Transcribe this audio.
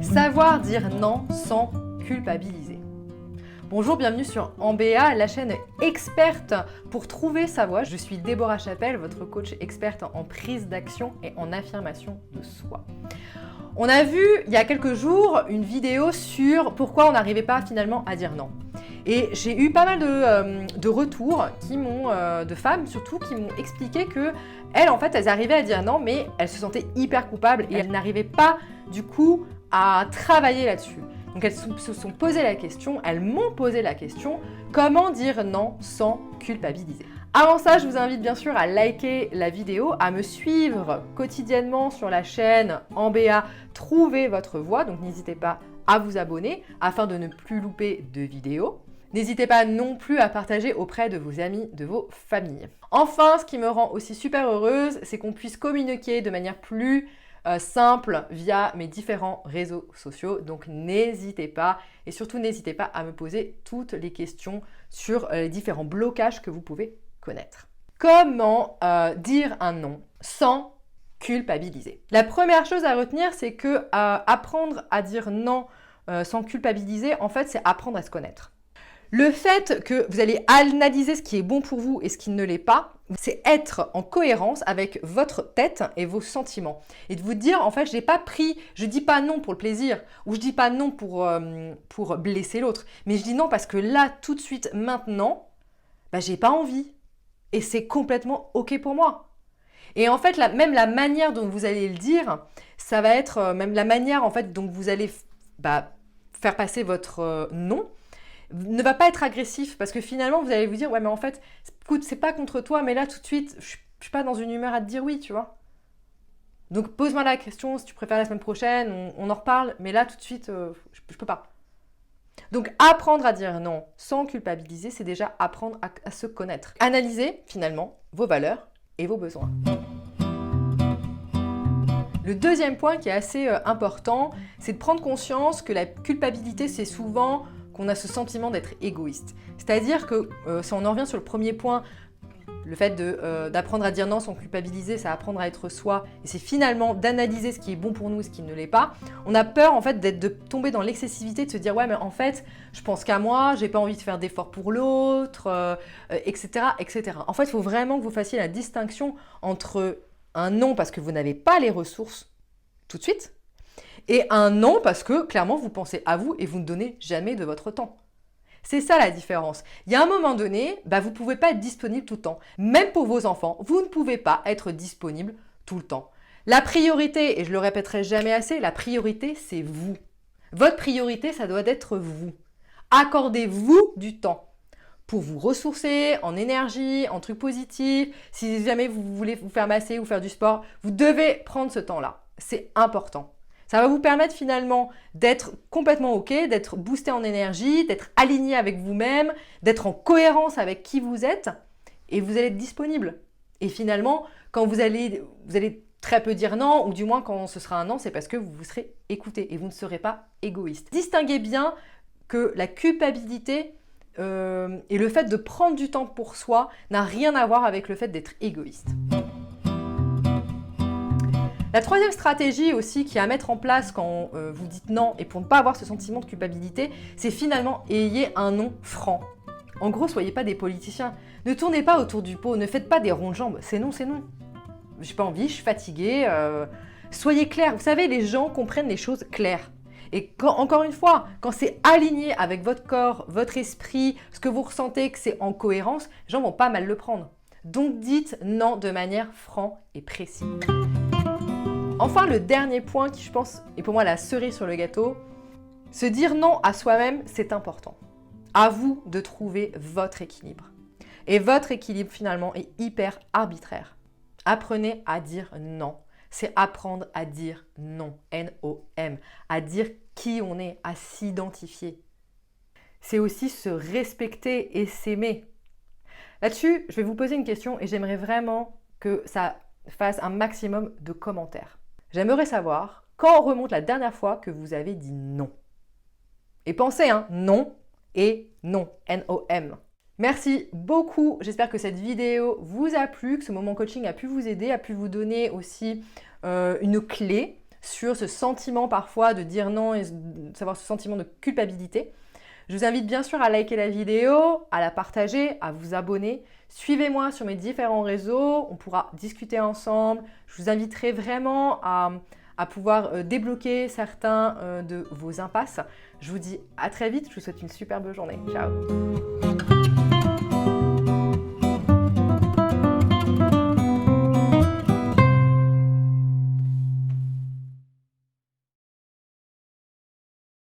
Savoir dire non sans culpabiliser. Bonjour, bienvenue sur MBA, la chaîne experte pour trouver sa voie. Je suis Déborah Chapelle, votre coach experte en prise d'action et en affirmation de soi. On a vu il y a quelques jours une vidéo sur pourquoi on n'arrivait pas finalement à dire non. Et j'ai eu pas mal de retours de femmes surtout, qui m'ont expliqué que elles, en fait, elles arrivaient à dire non, mais elles se sentaient hyper coupables et elles n'arrivaient pas du coup à travailler là-dessus. Donc elles se sont posé la question, elles m'ont posé la question, comment dire non sans culpabiliser? Avant ça, je vous invite bien sûr à liker la vidéo, à me suivre quotidiennement sur la chaîne MBA Trouver votre voie. Donc n'hésitez pas à vous abonner afin de ne plus louper de vidéos. N'hésitez pas non plus à partager auprès de vos amis, de vos familles. Enfin, ce qui me rend aussi super heureuse, c'est qu'on puisse communiquer de manière plus simple via mes différents réseaux sociaux. Donc n'hésitez pas, et surtout n'hésitez pas à me poser toutes les questions sur les différents blocages que vous pouvez connaître. Comment dire un non sans culpabiliser? La première chose à retenir, c'est que apprendre à dire non sans culpabiliser, en fait, c'est apprendre à se connaître. Le fait que vous allez analyser ce qui est bon pour vous et ce qui ne l'est pas, c'est être en cohérence avec votre tête et vos sentiments. Et de vous dire, en fait, je dis pas non pour le plaisir, ou je dis pas non pour blesser l'autre, mais je dis non parce que là, tout de suite, maintenant, j'ai pas envie. Et c'est complètement OK pour moi. Et en fait, même la manière dont vous allez le dire, ça va être même la manière en fait dont vous allez faire passer votre non, ne va pas être agressif, parce que finalement vous allez vous dire ouais mais en fait écoute, c'est pas contre toi, mais là tout de suite je suis pas dans une humeur à te dire oui, tu vois. Donc pose-moi la question, si tu préfères la semaine prochaine, on en reparle, mais là tout de suite je peux pas. Donc apprendre à dire non sans culpabiliser, c'est déjà apprendre à se connaître. Analyser finalement vos valeurs et vos besoins. Le deuxième point qui est assez important, c'est de prendre conscience que la culpabilité, c'est souvent qu'on a ce sentiment d'être égoïste. C'est-à-dire que si on en revient sur le premier point, le fait d'apprendre à dire non sans culpabiliser, c'est apprendre à être soi, et c'est finalement d'analyser ce qui est bon pour nous et ce qui ne l'est pas. On a peur en fait de tomber dans l'excessivité, de se dire ouais mais en fait je pense qu'à moi, j'ai pas envie de faire d'efforts pour l'autre, etc., etc. En fait, il faut vraiment que vous fassiez la distinction entre un non parce que vous n'avez pas les ressources tout de suite, et un non parce que clairement vous pensez à vous et vous ne donnez jamais de votre temps. C'est ça la différence. Il y a un moment donné, vous ne pouvez pas être disponible tout le temps. Même pour vos enfants, vous ne pouvez pas être disponible tout le temps. La priorité, et je le répéterai jamais assez, la priorité c'est vous. Votre priorité, ça doit être vous. Accordez-vous du temps pour vous ressourcer en énergie, en trucs positifs. Si jamais vous voulez vous faire masser ou faire du sport, vous devez prendre ce temps-là. C'est important. Ça va vous permettre finalement d'être complètement OK, d'être boosté en énergie, d'être aligné avec vous-même, d'être en cohérence avec qui vous êtes, et vous allez être disponible. Et finalement, quand vous allez très peu dire non, ou du moins quand ce sera un non, c'est parce que vous vous serez écouté et vous ne serez pas égoïste. Distinguez bien que la culpabilité et le fait de prendre du temps pour soi n'a rien à voir avec le fait d'être égoïste. La troisième stratégie aussi qui est à mettre en place quand vous dites non et pour ne pas avoir ce sentiment de culpabilité, c'est finalement ayez un non franc. En gros, soyez pas des politiciens. Ne tournez pas autour du pot, ne faites pas des ronds de jambes. C'est non, c'est non. J'ai pas envie, je suis fatiguée. Soyez clair. Vous savez, les gens comprennent les choses claires. Et encore une fois, quand c'est aligné avec votre corps, votre esprit, ce que vous ressentez, que c'est en cohérence, les gens vont pas mal le prendre. Donc dites non de manière franche et précise. Enfin, le dernier point qui, je pense, est pour moi la cerise sur le gâteau, se dire non à soi-même, c'est important. À vous de trouver votre équilibre. Et votre équilibre, finalement, est hyper arbitraire. Apprenez à dire non. C'est apprendre à dire non, N-O-M, à dire qui on est, à s'identifier. C'est aussi se respecter et s'aimer. Là-dessus, je vais vous poser une question et j'aimerais vraiment que ça fasse un maximum de commentaires. J'aimerais savoir quand remonte la dernière fois que vous avez dit non. Et pensez, non et non, N-O-M. Merci beaucoup, j'espère que cette vidéo vous a plu, que ce moment coaching a pu vous aider, a pu vous donner aussi une clé sur ce sentiment parfois de dire non et savoir ce sentiment de culpabilité. Je vous invite bien sûr à liker la vidéo, à la partager, à vous abonner. Suivez-moi sur mes différents réseaux, on pourra discuter ensemble. Je vous inviterai vraiment à pouvoir débloquer certains de vos impasses. Je vous dis à très vite, je vous souhaite une superbe journée. Ciao!